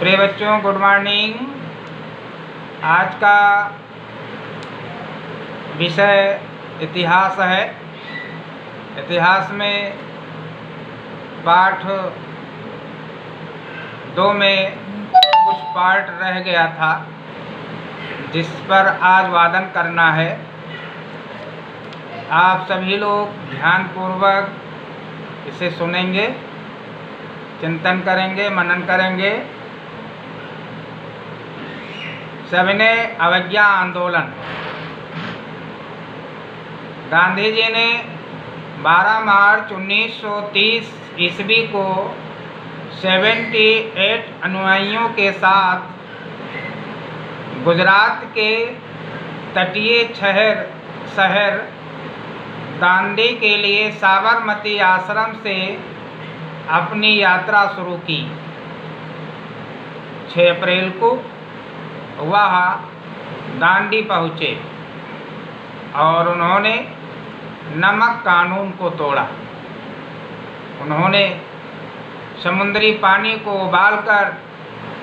प्रिय बच्चों, good morning. आज का विषय इतिहास है। इतिहास में पाठ 2 में कुछ पार्ट रह गया था, जिस पर आज वादन करना है। आप सभी लोग ध्यानपूर्वक इसे सुनेंगे, चिंतन करेंगे, मनन करेंगे। सविनय अवज्ञा आंदोलन। गांधी जी ने 12 मार्च 1930 ईस्वी को 78 अनुयायियों के साथ गुजरात के तटीय शहर दांडी के लिए साबरमती आश्रम से अपनी यात्रा शुरू की। 6 अप्रैल को वह दांडी पहुँचे और उन्होंने नमक कानून को तोड़ा। उन्होंने समुद्री पानी को उबालकर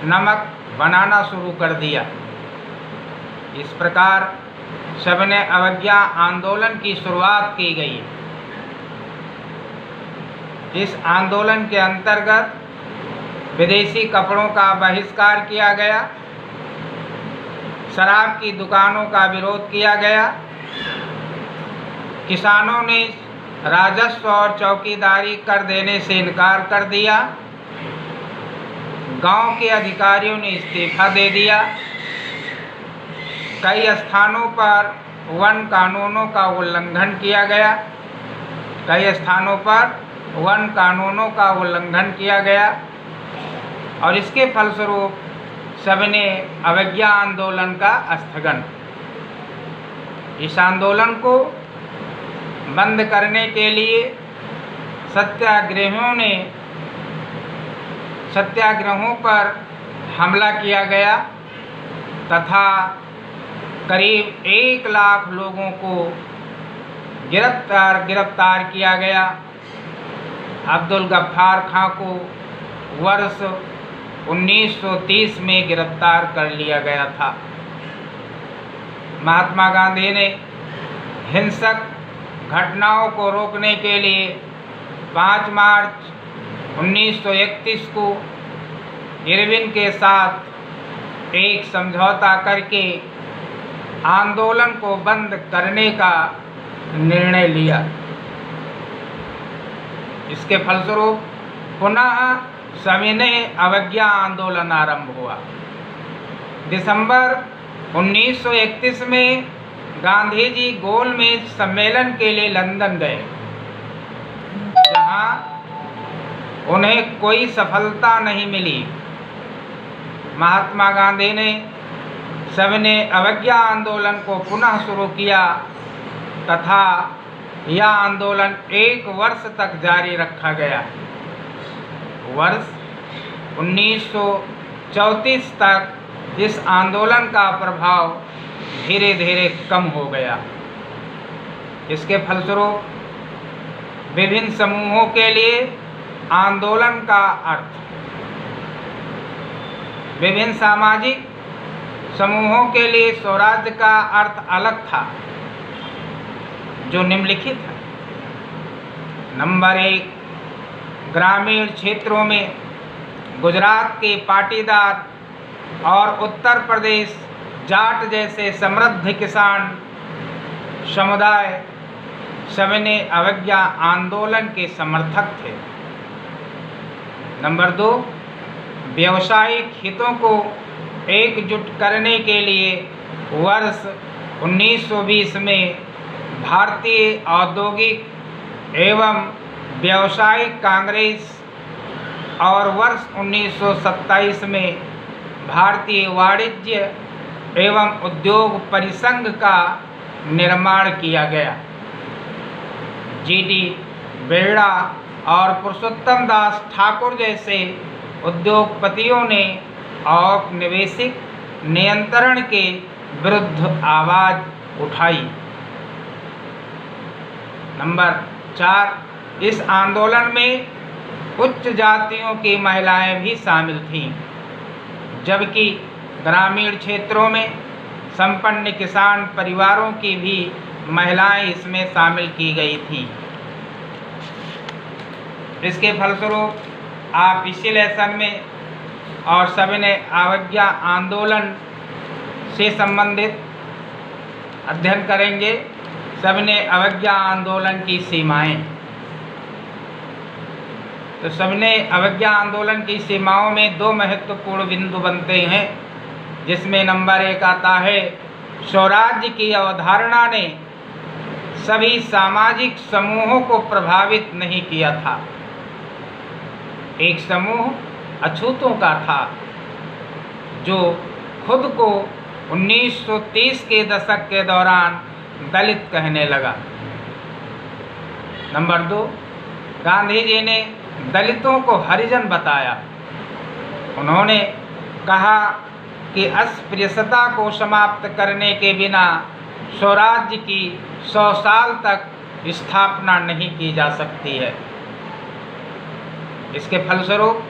नमक बनाना शुरू कर दिया। इस प्रकार सविनय अवज्ञा आंदोलन की शुरुआत की गई। इस आंदोलन के अंतर्गत विदेशी कपड़ों का बहिष्कार किया गया, शराब की दुकानों का विरोध किया गया, किसानों ने राजस्व और चौकीदारी कर देने से इनकार कर दिया, गांव के अधिकारियों ने इस्तीफा दे दिया, कई स्थानों पर वन कानूनों का उल्लंघन किया गया, कई स्थानों पर वन कानूनों का उल्लंघन किया गया और इसके फलस्वरूप सविनय अवज्ञा आंदोलन का स्थगन। इस आंदोलन को बंद करने के लिए सत्याग्रहों पर हमला किया गया तथा करीब 1 लाख लोगों को गिरफ्तार किया गया। अब्दुल गफ्फार खां को वर्ष 1930 में गिरफ्तार कर लिया गया था। महात्मा गांधी ने हिंसक घटनाओं को रोकने के लिए 5 मार्च 1931 को इरविन के साथ एक समझौता करके आंदोलन को बंद करने का निर्णय लिया। इसके फलस्वरूप पुनः सविनय अवज्ञा आंदोलन आरंभ हुआ। दिसंबर 1931 में गांधी जी गोलमेज सम्मेलन के लिए लंदन गए, जहां उन्हें कोई सफलता नहीं मिली। महात्मा गांधी ने सविनय अवज्ञा आंदोलन को पुनः शुरू किया तथा यह आंदोलन 1 वर्ष तक जारी रखा गया। वर्ष 1934 तक इस आंदोलन का प्रभाव धीरे धीरे कम हो गया। इसके फलस्वरूप विभिन्न समूहों के लिए आंदोलन का अर्थ, विभिन्न सामाजिक समूहों के लिए स्वराज्य का अर्थ अलग था, जो निम्नलिखित है। नंबर 1, ग्रामीण क्षेत्रों में गुजरात के पाटीदार और उत्तर प्रदेश जाट जैसे समृद्ध किसान समुदाय सविनय अवज्ञा आंदोलन के समर्थक थे। नंबर 2, व्यावसायिक हितों को एकजुट करने के लिए वर्ष 1920 में भारतीय औद्योगिक एवं व्यावसायिक कांग्रेस और वर्ष 1927 में भारतीय वाणिज्य एवं उद्योग परिसंघ का निर्माण किया गया। जी.डी. बेड़ा और पुरुषोत्तम दास ठाकुर जैसे उद्योगपतियों ने औपनिवेशिक नियंत्रण के विरुद्ध आवाज़ उठाई। नंबर 4, इस आंदोलन में उच्च जातियों की महिलाएं भी शामिल थीं। जबकि ग्रामीण क्षेत्रों में संपन्न किसान परिवारों की भी महिलाएं इसमें शामिल की गई थीं। इसके फलस्वरूप आप इसी लेसन में और सविनय अवज्ञा आंदोलन से संबंधित अध्ययन करेंगे। सविनय अवज्ञा आंदोलन की सीमाएं। तो सविनय अवज्ञा आंदोलन की सीमाओं में दो महत्वपूर्ण बिंदु बनते हैं, जिसमें नंबर 1 आता है स्वराज्य की अवधारणा ने सभी सामाजिक समूहों को प्रभावित नहीं किया था। एक समूह अछूतों का था जो खुद को 1930 के दशक के दौरान दलित कहने लगा। नंबर 2, गांधी जी ने दलितों को हरिजन बताया। उन्होंने कहा कि अस्पृश्यता को समाप्त करने के बिना स्वराज्य की 100 साल तक स्थापना नहीं की जा सकती है। इसके फलस्वरूप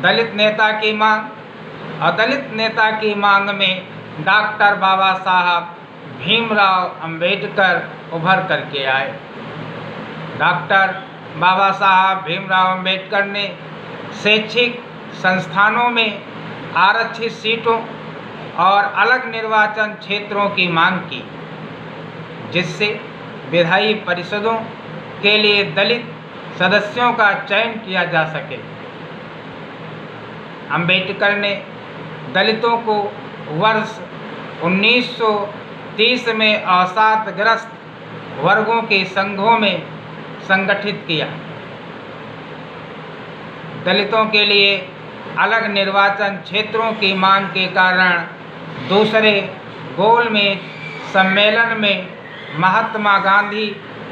दलित नेता की मांग और दलित नेता की मांग में डॉक्टर बाबा साहब भीमराव अंबेडकर उभर करके आए। डॉक्टर बाबा साहब भीमराव अंबेडकर ने शैक्षिक संस्थानों में आरक्षित सीटों और अलग निर्वाचन क्षेत्रों की मांग की, जिससे विधायी परिषदों के लिए दलित सदस्यों का चयन किया जा सके। अंबेडकर ने दलितों को वर्ष 1930 में अवसादग्रस्त वर्गों के संघों में संगठित किया। दलितों के लिए अलग निर्वाचन क्षेत्रों की मांग के कारण दूसरे गोलमेज सम्मेलन में महात्मा गांधी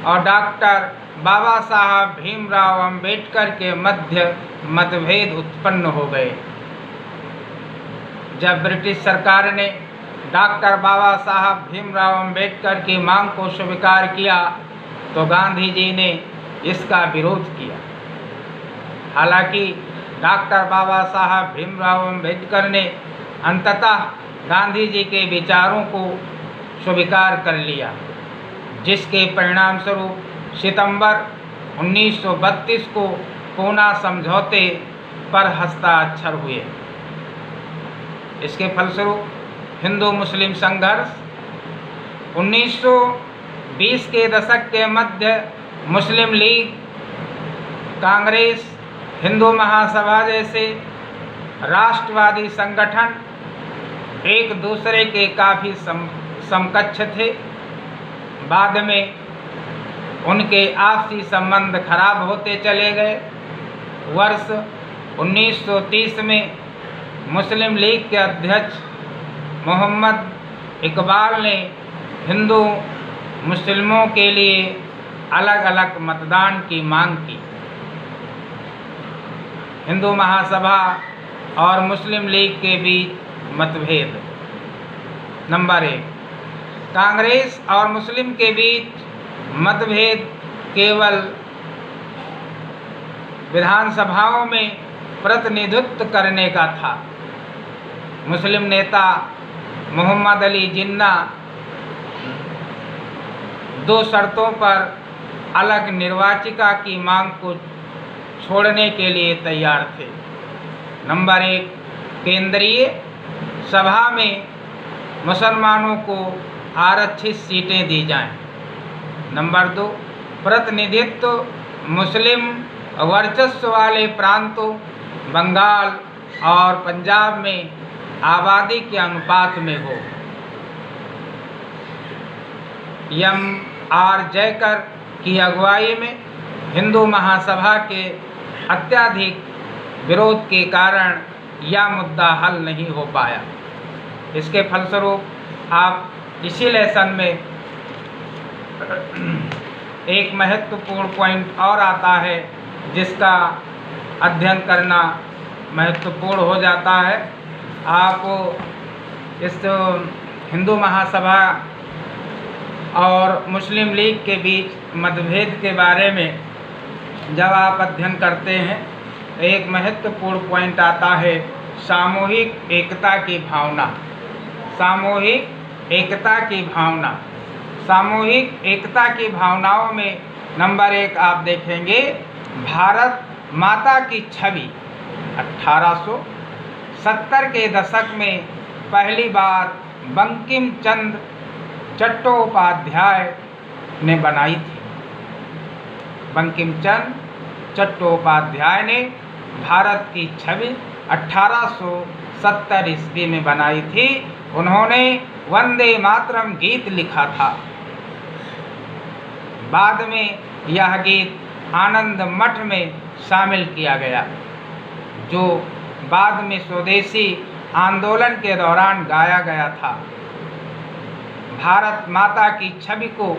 और डॉक्टर बाबा साहब भीमराव अंबेडकर के मध्य मतभेद उत्पन्न हो गए। जब ब्रिटिश सरकार ने डॉक्टर बाबा साहब भीमराव अंबेडकर की मांग को स्वीकार किया तो गांधी जी ने इसका विरोध किया। हालांकि डॉक्टर बाबा साहब भीमराव अंबेडकर ने अंततः गांधी जी के विचारों को स्वीकार कर लिया, जिसके परिणाम स्वरूप सितंबर 1932 को पूना समझौते पर हस्ताक्षर हुए। इसके फलस्वरूप हिंदू मुस्लिम संघर्ष 1920 के दशक के मध्य मुस्लिम लीग, कांग्रेस, हिंदू महासभा जैसे राष्ट्रवादी संगठन एक दूसरे के काफ़ी समकक्ष थे। बाद में उनके आपसी संबंध खराब होते चले गए। वर्ष 1930 में मुस्लिम लीग के अध्यक्ष मोहम्मद इकबाल ने हिंदू मुस्लिमों के लिए अलग अलग मतदान की मांग की। हिंदू महासभा और मुस्लिम लीग के बीच मतभेद। नंबर 1, कांग्रेस और मुस्लिम के बीच मतभेद केवल विधानसभाओं में प्रतिनिधित्व करने का था। मुस्लिम नेता मोहम्मद अली जिन्ना 2 शर्तों पर अलग निर्वाचिका की मांग को छोड़ने के लिए तैयार थे। नंबर 1, केंद्रीय सभा में मुसलमानों को आरक्षित सीटें दी जाएं। नंबर 2, प्रतिनिधित्व मुस्लिम वर्चस्व वाले प्रांतों बंगाल और पंजाब में आबादी के अनुपात में हो। M.R. जयकर की अगुवाई में हिंदू महासभा के अत्यधिक विरोध के कारण यह मुद्दा हल नहीं हो पाया। इसके फलस्वरूप आप इसी लेसन में एक महत्वपूर्ण पॉइंट और आता है, जिसका अध्ययन करना महत्वपूर्ण हो जाता है। आप इस हिंदू महासभा और मुस्लिम लीग के बीच मतभेद के बारे में जब आप अध्ययन करते हैं, एक महत्वपूर्ण पॉइंट आता है सामूहिक एकता की भावना। सामूहिक एकता की भावना। सामूहिक एकता की भावनाओं में नंबर 1 आप देखेंगे, भारत माता की छवि। 1870 के दशक में पहली बार बंकिम चंद्र चट्टोपाध्याय ने बनाई थी। बंकिम चंद्र चट्टोपाध्याय ने भारत की छवि 1870 ईस्वी में बनाई थी। उन्होंने वंदे मातरम गीत लिखा था। बाद में यह गीत आनंद मठ में शामिल किया गया, जो बाद में स्वदेशी आंदोलन के दौरान गाया गया था। भारत माता की छवि को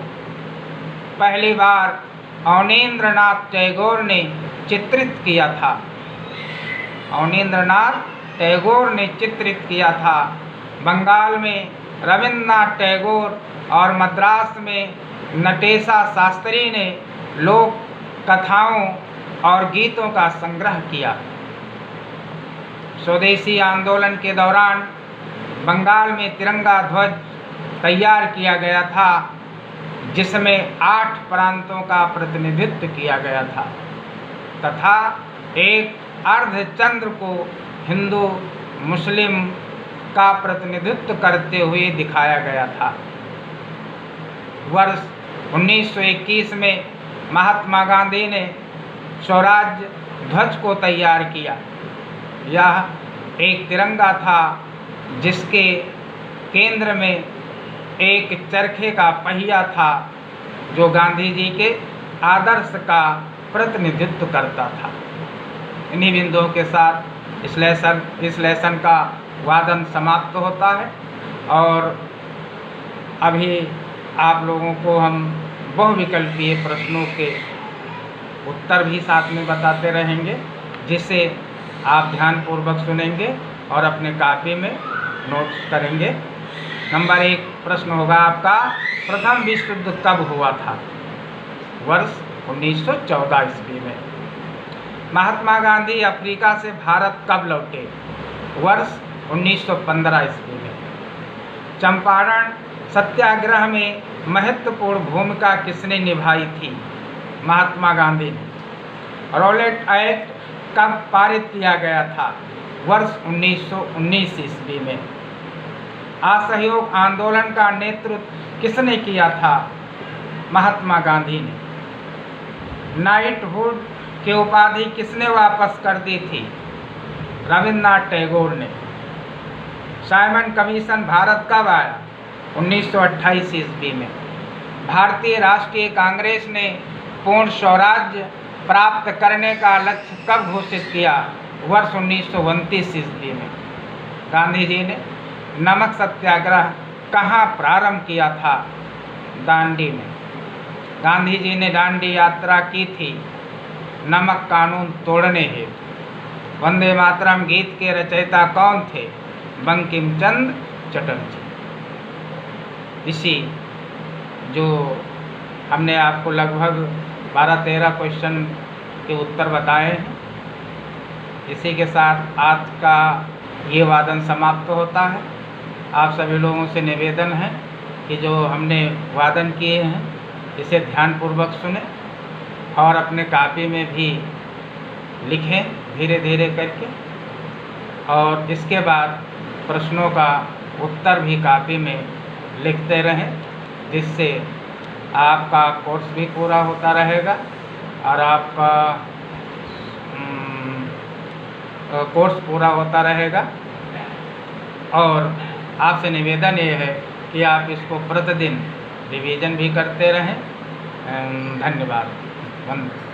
पहली बार अवनींद्रनाथ टैगोर ने चित्रित किया था। अवनींद्रनाथ टैगोर ने चित्रित किया था। बंगाल में रविन्द्रनाथ टैगोर और मद्रास में नटेशा शास्त्री ने लोक कथाओं और गीतों का संग्रह किया। स्वदेशी आंदोलन के दौरान बंगाल में तिरंगा ध्वज तैयार किया गया था, जिसमें 8 प्रांतों का प्रतिनिधित्व किया गया था तथा एक अर्धचंद्र को हिंदू मुस्लिम का प्रतिनिधित्व करते हुए दिखाया गया था। वर्ष 1921 में महात्मा गांधी ने स्वराज्य ध्वज को तैयार किया। यह एक तिरंगा था जिसके केंद्र में एक चरखे का पहिया था, जो गांधी जी के आदर्श का प्रतिनिधित्व करता था। इन्हीं बिंदुओं के साथ इस लेसन का वादन समाप्त होता है और अभी आप लोगों को हम बहुविकल्पीय प्रश्नों के उत्तर भी साथ में बताते रहेंगे, जिसे आप ध्यानपूर्वक सुनेंगे और अपने कॉपी में नोट्स करेंगे। नंबर 1 प्रश्न होगा आपका, प्रथम विश्व युद्ध कब हुआ था? वर्ष 1914 ईस्वी में। महात्मा गांधी अफ्रीका से भारत कब लौटे? वर्ष 1915 ईस्वी में। चंपारण सत्याग्रह में महत्वपूर्ण भूमिका किसने निभाई थी? महात्मा गांधी ने। रॉलेट एक्ट कब पारित किया गया था? वर्ष 1919 ईस्वी में। असहयोग आंदोलन का नेतृत्व किसने किया था? महात्मा गांधी ने। नाइटहुड की उपाधि किसने वापस कर दी थी? रविन्द्रनाथ टैगोर ने। साइमन कमीशन भारत कब आया? 1928 ईस्वी में। भारतीय राष्ट्रीय कांग्रेस ने पूर्ण स्वराज्य प्राप्त करने का लक्ष्य कब घोषित किया? वर्ष 1929 ईस्वी में। गांधी जी ने नमक सत्याग्रह कहाँ प्रारंभ किया था? दांडी में। गांधी जी ने दांडी यात्रा की थी नमक कानून तोड़ने हेतु। वंदे मातरम गीत के रचयिता कौन थे? बंकिम चंद्र चटर्जी। इसी जो हमने आपको लगभग 12-13 क्वेश्चन के उत्तर बताए हैं, इसी के साथ आज का ये वादन समाप्त होता है। आप सभी लोगों से निवेदन है कि जो हमने वादन किए हैं इसे ध्यानपूर्वक सुने और अपने कॉपी में भी लिखें धीरे धीरे करके, और इसके बाद प्रश्नों का उत्तर भी कॉपी में लिखते रहें, जिससे आपका कोर्स भी पूरा होता रहेगा और आपका कोर्स पूरा होता रहेगा। और आपसे निवेदन ये है कि आप इसको प्रतिदिन रिवीजन भी करते रहें। धन्यवाद। वंदे।